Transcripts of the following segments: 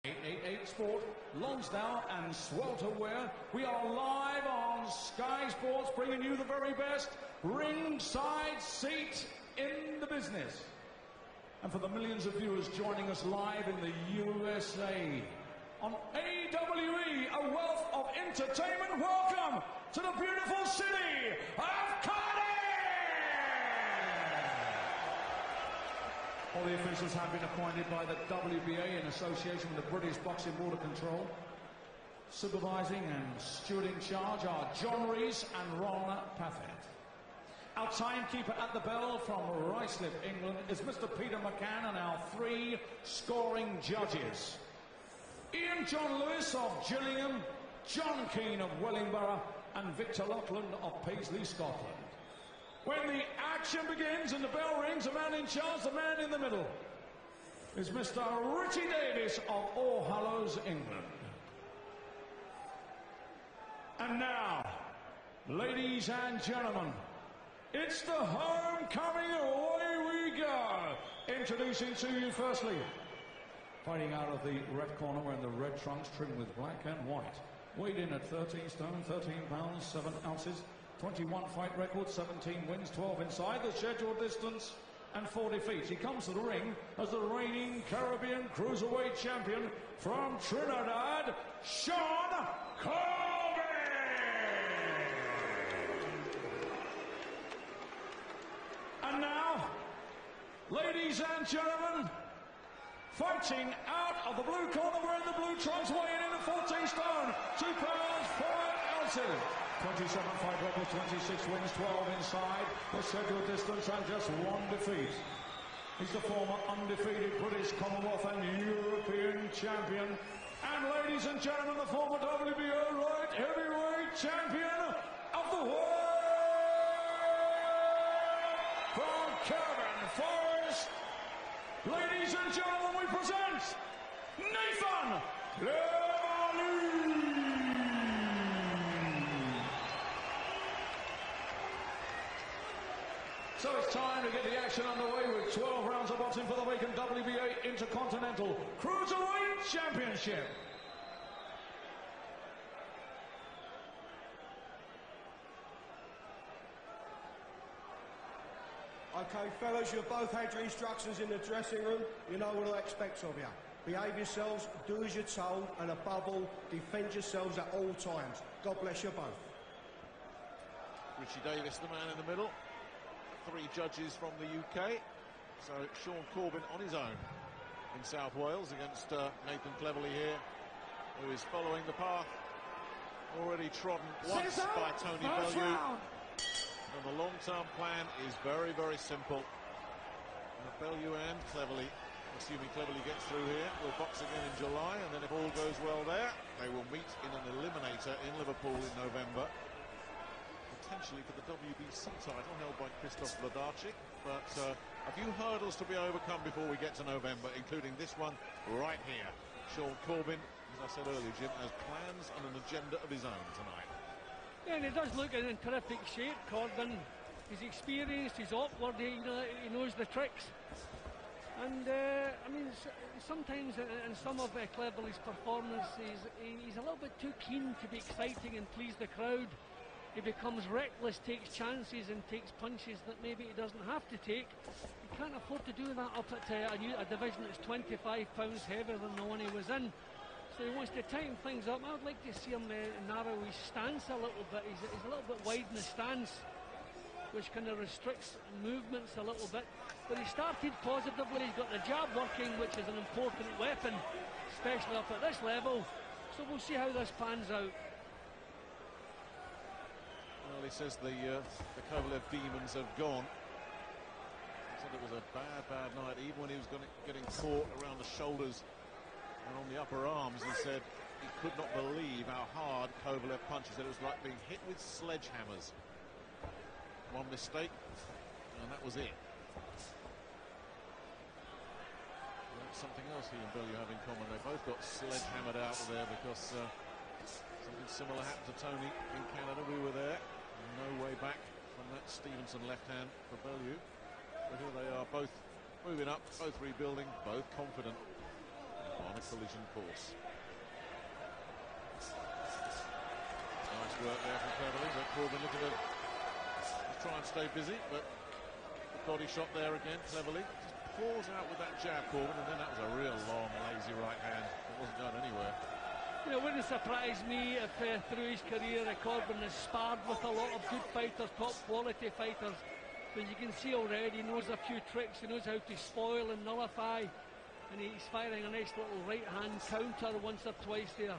888 Sport, Lonsdale and Swelterware. We are live on Sky Sports, bringing you the very best ringside seat in the business. And for the millions of viewers joining us live in the USA on AWE, a wealth of entertainment, welcome to the beautiful city of Cardiff! All the officials have been appointed by the WBA in association with the British Boxing Board of Control. Supervising and stewarding charge are John Rees and Ron Paffett. Our timekeeper at the bell from Ruislip, England, is Mr. Peter McCann, and our 3 scoring judges: Ian John Lewis of Gillingham, John Keane of Wellingborough, and Victor Loughlin of Paisley, Scotland. When the action begins and the bell rings, the man in charge, the man in the middle, is Mr. Richie Davis of All Hallows, England. And now, ladies and gentlemen, it's the homecoming, away we go. Introducing to you firstly, fighting out of the red corner, wearing the red trunks trimmed with black and white. Weighed in at 13 stone, 13 pounds, 7 ounces. 21 fight record, 17 wins, 12 inside the scheduled distance, and 4 defeats. He comes to the ring as the reigning Caribbean Cruiserweight Champion from Trinidad, Shawn Corbin! And now, ladies and gentlemen, fighting out of the blue corner, wearing the blue trunks, weighing in at 14 stone, 2 pounds, 5 ounces. 27 fight record, 26 wins, 12 inside the scheduled distance, and just 1 defeat. He's the former undefeated British, Commonwealth and European champion. And ladies and gentlemen, the former WBO light heavyweight champion of the world, from Cavan Forest, ladies and gentlemen, we present Nathan Cleverly. So it's time to get the action underway with 12 rounds of boxing for the vacant WBA Intercontinental Cruiserweight Championship. Okay, fellas, you've both had your instructions in the dressing room. You know what I expect of you. Behave yourselves, do as you're told, and above all, defend yourselves at all times. God bless you both. Richie Davis, the man in the middle. 3 judges from the UK. So Shawn Corbin on his own in South Wales against Nathan Cleverly here, who is following the path already trodden once by Tony Bellew. And the long-term plan is very, very simple. Bellew and Cleverly, assuming Cleverly gets through here, will box again in July, and then if all goes well there, they will meet in an eliminator in Liverpool in November, potentially for the WBC title held by Krzysztof Wlodarczyk. But a few hurdles to be overcome before we get to November, including this one right here. Shawn Corbin, as I said earlier, Jim, has plans and an agenda of his own tonight. Yeah, and he does look in terrific shape, Corbin. He's experienced, he's awkward, he knows the tricks. And, I mean, sometimes in some of Cleverly's performances, he's a little bit too keen to be exciting and please the crowd. He becomes reckless, takes chances and takes punches that maybe he doesn't have to take. He can't afford to do that up at a division that's 25 pounds heavier than the one he was in. So he wants to tighten things up. I would like to see him narrow his stance a little bit. He's a little bit wide in the stance, which kind of restricts movements a little bit. But he started positively. He's got the jab working, which is an important weapon, especially up at this level. So we'll see how this pans out. Well, he says the Kovalev demons have gone. He said it was a bad night, even when he was getting caught around the shoulders and on the upper arms. He said he could not believe how hard Kovalev punched. He said it was like being hit with sledgehammers. One mistake, and that was it. Well, that's something else he and Bellew have in common. They both got sledgehammered out of there because something similar happened to Tony in Canada. We were there. No way back from that Stevenson left hand for Bellew. But here they are, both moving up, both rebuilding, both confident. on a collision course. Nice work there from Cleverly, but Corbin looking to try and stay busy, but the body shot there again, Cleverly. Just pours out with that jab, Corbin, and then that was a real long, lazy right hand. It wasn't going anywhere. You know, it wouldn't surprise me if through his career Corbin has sparred with a lot of good fighters, top quality fighters. But you can see already he knows a few tricks, he knows how to spoil and nullify, and he's firing a nice little right hand counter once or twice there.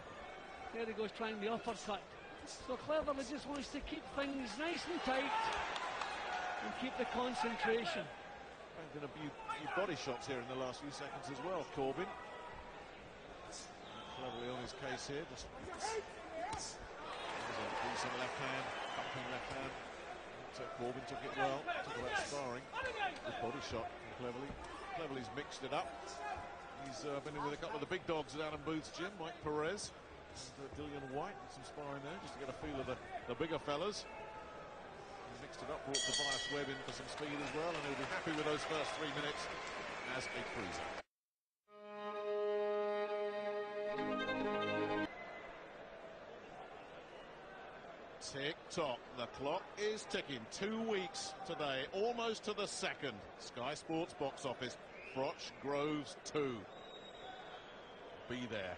There he goes trying the uppercut. So Cleverly just wants to keep things nice and tight and keep the concentration. Been a few body shots here in the last few seconds as well, Corbin. Cleverly on his case here. Just there's a decent left hand, bumping left hand. So Corbin took it well. Talk about sparring. Good body shot from Cleverly. Cleverly's mixed it up. He's been in with a couple of the big dogs at Adam Booth's gym, Mike Perez and Dillian White. Some sparring there just to get a feel of the bigger fellas. He mixed it up, brought Tobias Webb in for some speed as well, and he'll be happy with those first 3 minutes as a cruiser. Tick-tock, the clock is ticking. 2 weeks today, almost to the second. Sky Sports box office, Froch Groves 2. Be there.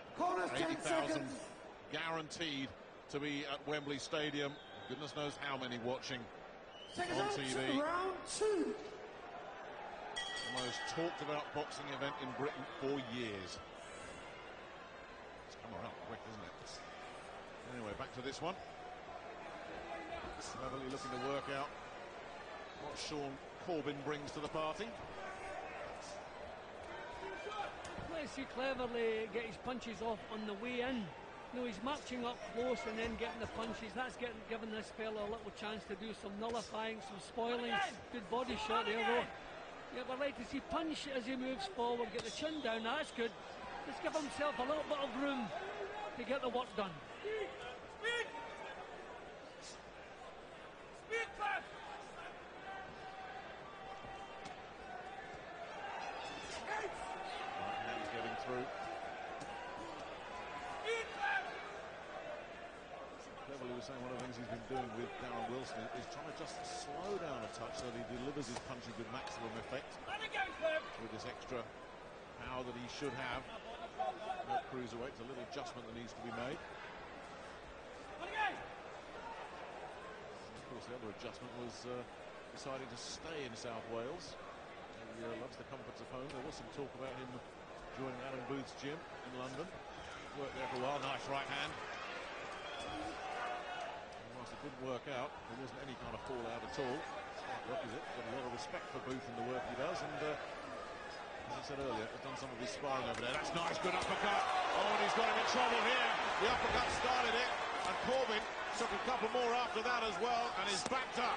80,000 guaranteed to be at Wembley Stadium. Goodness knows how many watching on TV. Round 2. The most talked about boxing event in Britain for years. It's come around quick, isn't it? Anyway, back to this one. Cleverly looking to work out what Shawn Corbin brings to the party. Let's see Cleverly get his punches off on the way in. You know, he's marching up close and then getting the punches. That's giving this fella a little chance to do some nullifying, some spoiling. Good body shot there, though. Yeah, we'd like to see punch as he moves forward, get the chin down. That's good. Just give himself a little bit of room to get the work done. Through. Cleverly was saying one of the things he's been doing with Darren Wilson is trying to just slow down a touch so that he delivers his punches with maximum effect with this extra power that he should have. At cruiserweight, a little adjustment that needs to be made. And of course, the other adjustment was deciding to stay in South Wales. He loves the comforts of home. There was some talk about him joining Adam Booth's gym in London. Worked there for a while. Nice right hand. And whilst it didn't work out, there wasn't any kind of fallout at all. Quite the opposite. Got a lot of respect for Booth and the work he does. And as I said earlier, has done some of his sparring over there. That's nice. Good uppercut. Oh, and he's got him in trouble here. The uppercut started it. And Corbin took a couple more after that as well. And is backed up.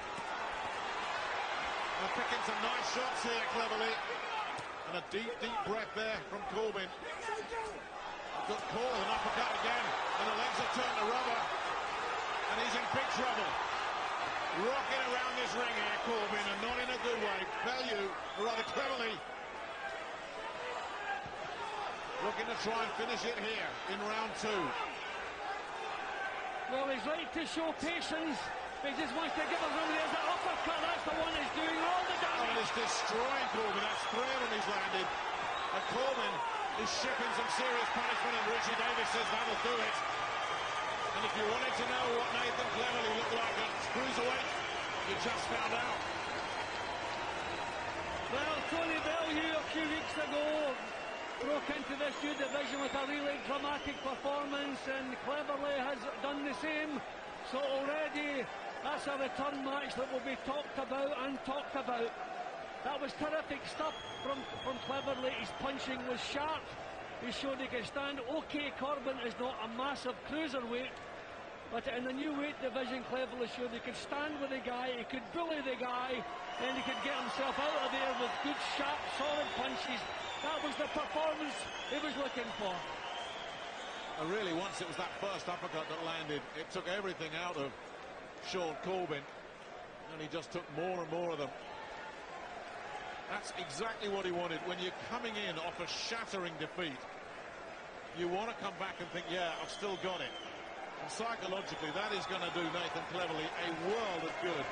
And picking some nice shots here, Cleverly. And a deep, deep breath there from Corbin. Good call, an uppercut again. And the legs have turned to rubber. And he's in big trouble. Rocking around this ring here, Corbin, and not in a good way. Bellew, rather cleverly, looking to try and finish it here in round 2. Well, he's right to show patience. He just wants to give us room. There's that uppercut. That's the one that's doing all the damage. And it's destroying Corbin. That's 3 of them he's landed. And Corbin is shipping some serious punishment, and Richie Davis says that'll do it. And if you wanted to know what Nathan Cleverly looked like at cruiserweight, you just found out. Well, Tony Bellew a few weeks ago broke into this new division with a really dramatic performance, and Cleverly has done the same. So already that's a return match that will be talked about and talked about. That was terrific stuff from Cleverly. His punching was sharp. He showed he could stand. OK, Corbin is not a massive cruiserweight, but in the new weight division, Cleverly showed he could stand with the guy, he could bully the guy, and he could get himself out of there with good, sharp, solid punches. That was the performance he was looking for. And really, once it was that first uppercut that landed, it took everything out of Shawn Corbin, and he just took more and more of them. That's exactly what he wanted. When you're coming in off a shattering defeat, you want to come back and think, yeah, I've still got it. And psychologically, that is going to do Nathan Cleverly a world of good.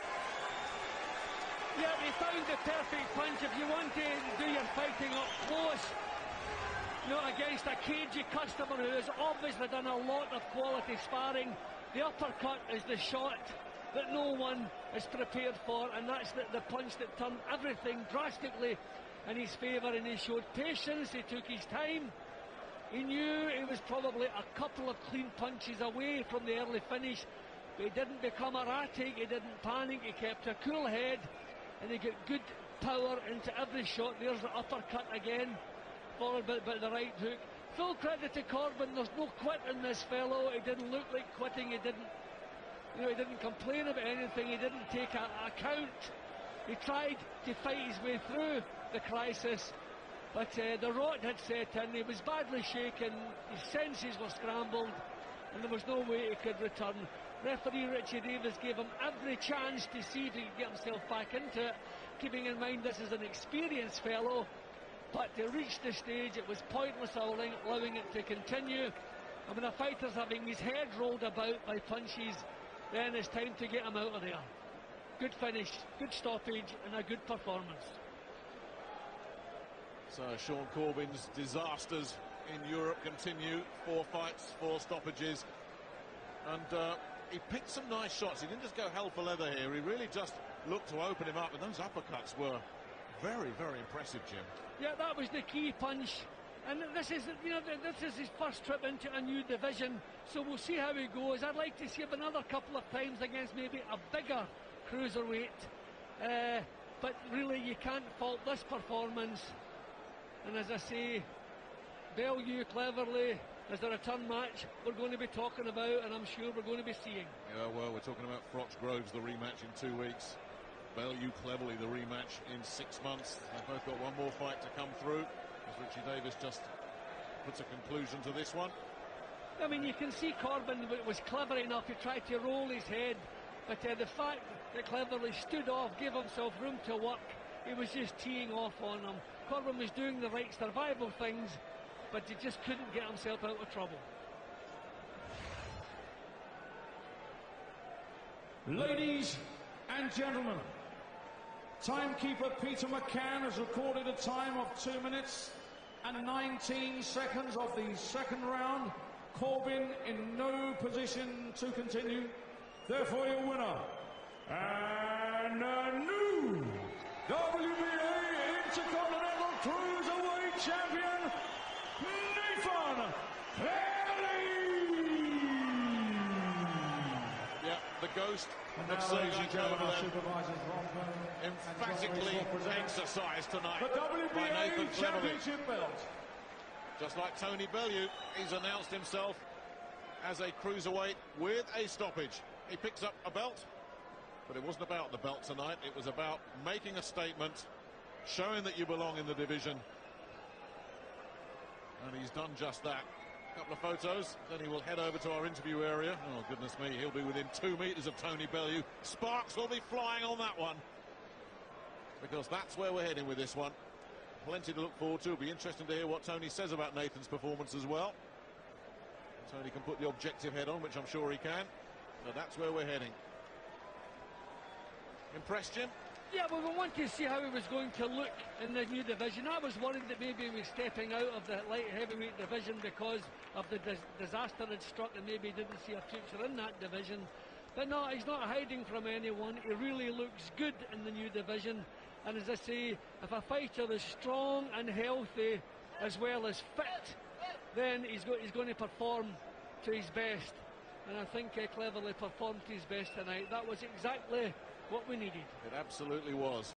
Yeah, he found the perfect punch. If you want to do your fighting up close, not against a cagey customer who has obviously done a lot of quality sparring, the uppercut is the shot that no one is prepared for, and that's the punch that turned everything drastically in his favour, and he showed patience, he took his time. He knew he was probably a couple of clean punches away from the early finish, but he didn't become erratic, he didn't panic, he kept a cool head, and he got good power into every shot. There's the uppercut again, followed by the right hook. Full credit to Corbin, there's no quit in this fellow. He didn't look like quitting, he didn't complain about anything, he didn't take a count. He tried to fight his way through the crisis, but the rot had set in, he was badly shaken, his senses were scrambled, and there was no way he could return. Referee Richie Davis gave him every chance to see if he could get himself back into it, keeping in mind this is an experienced fellow, but to reach this stage it was pointless allowing it to continue. And when a fighter's having his head rolled about by punches, then it's time to get him out of there. Good finish, good stoppage, and a good performance. So Shawn Corbin's disasters in Europe continue. 4 fights, 4 stoppages, and he picked some nice shots. He didn't just go hell for leather here, he really just looked to open him up, and those uppercuts were very, very impressive, Jim. Yeah, that was the key punch, and this is his first trip into a new division, so we'll see how he goes. I'd like to see him another couple of times against maybe a bigger cruiserweight, but really you can't fault this performance. And as I say, Bellew, Cleverly, as the return match we're going to be talking about, and I'm sure we're going to be seeing. Yeah, well, we're talking about Froch Groves, the rematch in 2 weeks. Bellew, Cleverly, the rematch in 6 months. They've both got one more fight to come through, as Richie Davis just puts a conclusion to this one. I mean, you can see Corbin was clever enough to try to roll his head, but the fact that Cleverly stood off, gave himself room to work, he was just teeing off on him. Corbin was doing the right survival things, but he just couldn't get himself out of trouble. Ladies and gentlemen, timekeeper Peter McCann has recorded a time of 2 minutes and 19 seconds of the second round. Corbin in no position to continue. Therefore, your winner and a new WBA Intercontinental Cruiserweight Champion, Nathan Cleverly. Yeah, the ghost of Sergey Kovalev emphatically exercised tonight the by Nathan WBA Cleverly. Championship belt. Just like Tony Bellew, he's announced himself as a cruiserweight with a stoppage. He picks up a belt, but it wasn't about the belt tonight. It was about making a statement, showing that you belong in the division. And he's done just that. A couple of photos, then he will head over to our interview area. Oh, goodness me, he'll be within 2 meters of Tony Bellew. Sparks will be flying on that one, because that's where we're heading with this one. Plenty to look forward to. It'll be interesting to hear what Tony says about Nathan's performance as well. Tony can put the objective head on, which I'm sure he can. But that's where we're heading. Impressed, Jim? Yeah, well, we want to see how he was going to look in the new division. I was worried that maybe he was stepping out of the light heavyweight division because of the disaster had struck, and maybe he didn't see a future in that division. But no, he's not hiding from anyone. He really looks good in the new division. And as I say, if a fighter is strong and healthy as well as fit, then he's going to perform to his best. And I think Cleverly performed to his best tonight. That was exactly what we needed. It absolutely was.